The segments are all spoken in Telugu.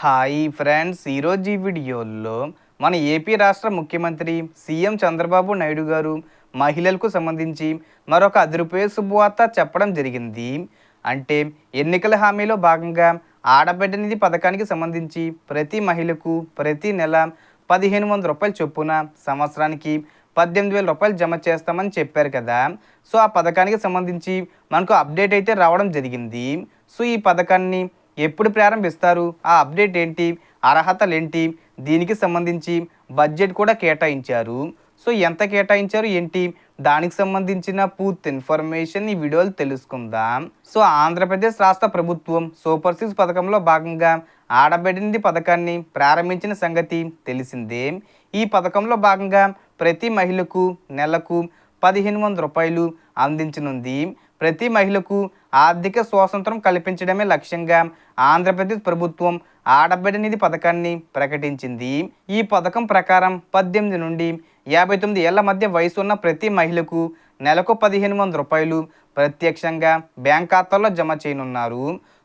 హాయ్ ఫ్రెండ్స్, ఈరోజు ఈ వీడియోలో మన ఏపీ రాష్ట్ర ముఖ్యమంత్రి సీఎం చంద్రబాబు నాయుడు గారు మహిళలకు సంబంధించి మరొక అదిరిపోయే శుభవార్త చెప్పడం జరిగింది. అంటే ఎన్నికల హామీలో భాగంగా ఆడబిడ్డ నిధి పథకానికి సంబంధించి ప్రతి మహిళకు ప్రతి నెల 1500 రూపాయలు చొప్పున సంవత్సరానికి 18,000 రూపాయలు జమ చేస్తామని చెప్పారు కదా. సో ఆ పథకానికి సంబంధించి మనకు అప్డేట్ అయితే రావడం జరిగింది. సో ఈ పథకాన్ని ఎప్పుడు ప్రారంభిస్తారు, ఆ అప్డేట్ ఏంటి, అర్హతలు ఏంటి, దీనికి సంబంధించి బడ్జెట్ కూడా కేటాయించారు. సో ఎంత కేటాయించారు ఏంటి, దానికి సంబంధించిన పూర్తి ఇన్ఫర్మేషన్ ఈ వీడియోలో తెలుసుకుందాం. సో ఆంధ్రప్రదేశ్ రాష్ట్ర ప్రభుత్వం సూపర్ సిక్స్ పథకంలో భాగంగా ఆడబిడ్డ నిధి పథకాన్ని ప్రారంభించిన సంగతి తెలిసిందే. ఈ పథకంలో భాగంగా ప్రతి మహిళకు నెలకు 1500 రూపాయలు అందించనుంది. ప్రతి మహిళకు ఆర్థిక స్వాతంత్రం కల్పించడమే లక్ష్యంగా ఆంధ్రప్రదేశ్ ప్రభుత్వం ఆడబిడ్డ నిధి పథకాన్ని ప్రకటించింది. ఈ పథకం ప్రకారం 18 నుండి 59 ఏళ్ల మధ్య వయసు ఉన్న ప్రతి మహిళకు నెలకు 1500 రూపాయలు ప్రత్యక్షంగా బ్యాంక్ ఖాతాల్లో జమ చేయనున్నారు.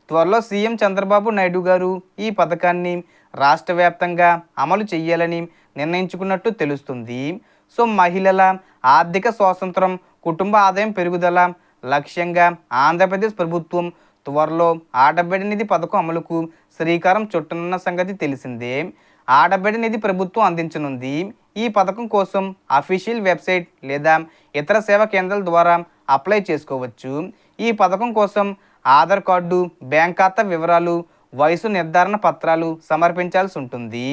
త్వరలో సీఎం చంద్రబాబు నాయుడు గారు ఈ పథకాన్ని రాష్ట్ర వ్యాప్తంగా అమలు చేయాలని నిర్ణయించుకున్నట్టు తెలుస్తుంది. సో మహిళల ఆర్థిక స్వాతంత్రం, కుటుంబ ఆదాయం పెరుగుదల లక్ష్యంగా ఆంధ్రప్రదేశ్ ప్రభుత్వం త్వరలో ఆడబిడ్డ నిధి పథకం అమలుకు శ్రీకారం చుట్టనున్న సంగతి తెలిసిందే. ఆడబిడ్డ నిధి ప్రభుత్వం అందించనుంది. ఈ పథకం కోసం అఫీషియల్ వెబ్సైట్ లేదా ఇతర సేవా కేంద్రాల ద్వారా అప్లై చేసుకోవచ్చు. ఈ పథకం కోసం ఆధార్ కార్డు, బ్యాంక్ ఖాతా వివరాలు, వయసు నిర్ధారణ పత్రాలు సమర్పించాల్సి ఉంటుంది.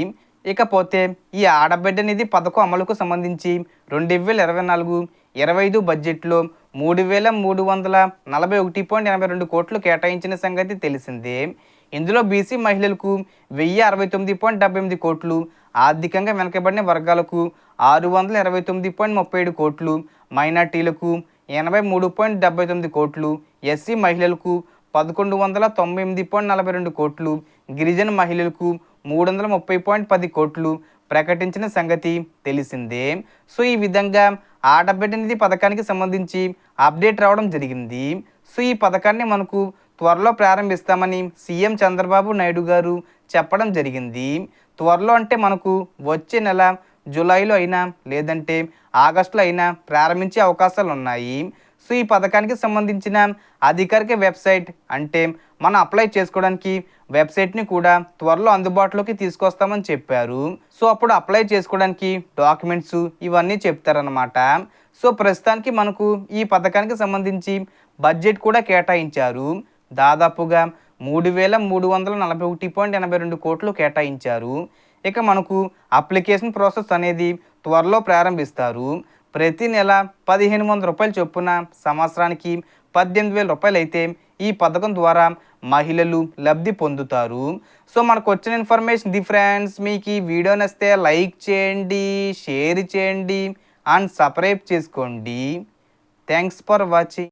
ఇకపోతే ఈ ఆడబిడ్డ నిధి పథకం అమలుకు సంబంధించి 2024-25 బడ్జెట్లో 3,341.82 కోట్లు కేటాయించిన సంగతి తెలిసిందే. ఇందులో బీసీ మహిళలకు 1,069.78 కోట్లు, ఆర్థికంగా వెనుకబడిన వర్గాలకు 629.37 కోట్లు, మైనార్టీలకు 83.79 కోట్లు, ఎస్సీ మహిళలకు 1198.42 కోట్లు, గిరిజన మహిళలకు 330.10 కోట్లు ప్రకటించిన సంగతి తెలిసిందే. సో ఈ విధంగా ఆడబిడ్డ నిధి పథకానికి సంబంధించి అప్డేట్ రావడం జరిగింది. సో ఈ పథకాన్ని మనకు త్వరలో ప్రారంభిస్తామని సీఎం చంద్రబాబు నాయుడు గారు చెప్పడం జరిగింది. త్వరలో అంటే మనకు వచ్చే నెల జూలైలో అయినా లేదంటే ఆగస్టులో అయినా ప్రారంభించే అవకాశాలు ఉన్నాయి. సో ఈ పథకానికి సంబంధించిన అధికారిక వెబ్సైట్ అంటే మనం అప్లై చేసుకోవడానికి వెబ్సైట్ని కూడా త్వరలో అందుబాటులోకి తీసుకొస్తామని చెప్పారు. సో అప్పుడు అప్లై చేసుకోవడానికి డాక్యుమెంట్స్ ఇవన్నీ చెప్తారనమాట. సో ప్రస్తుతానికి మనకు ఈ పథకానికి సంబంధించి బడ్జెట్ కూడా కేటాయించారు. దాదాపుగా 3,341.82 కోట్లు కేటాయించారు. ఇక మనకు అప్లికేషన్ ప్రాసెస్ అనేది త్వరలో ప్రారంభిస్తారు. ప్రతి నెల 1500 రూపాయలు చొప్పున సంవత్సరానికి 18,000 రూపాయలు అయితే ఈ పథకం ద్వారా మహిళలు లబ్ధి పొందుతారు. సో మనకు వచ్చిన ఇన్ఫర్మేషన్ ది ఫ్రెండ్స్. మీకు ఈ వీడియో నచ్చితే లైక్ చేయండి, షేర్ చేయండి అండ్ సబ్స్క్రైబ్ చేసుకోండి. Thanks for watching.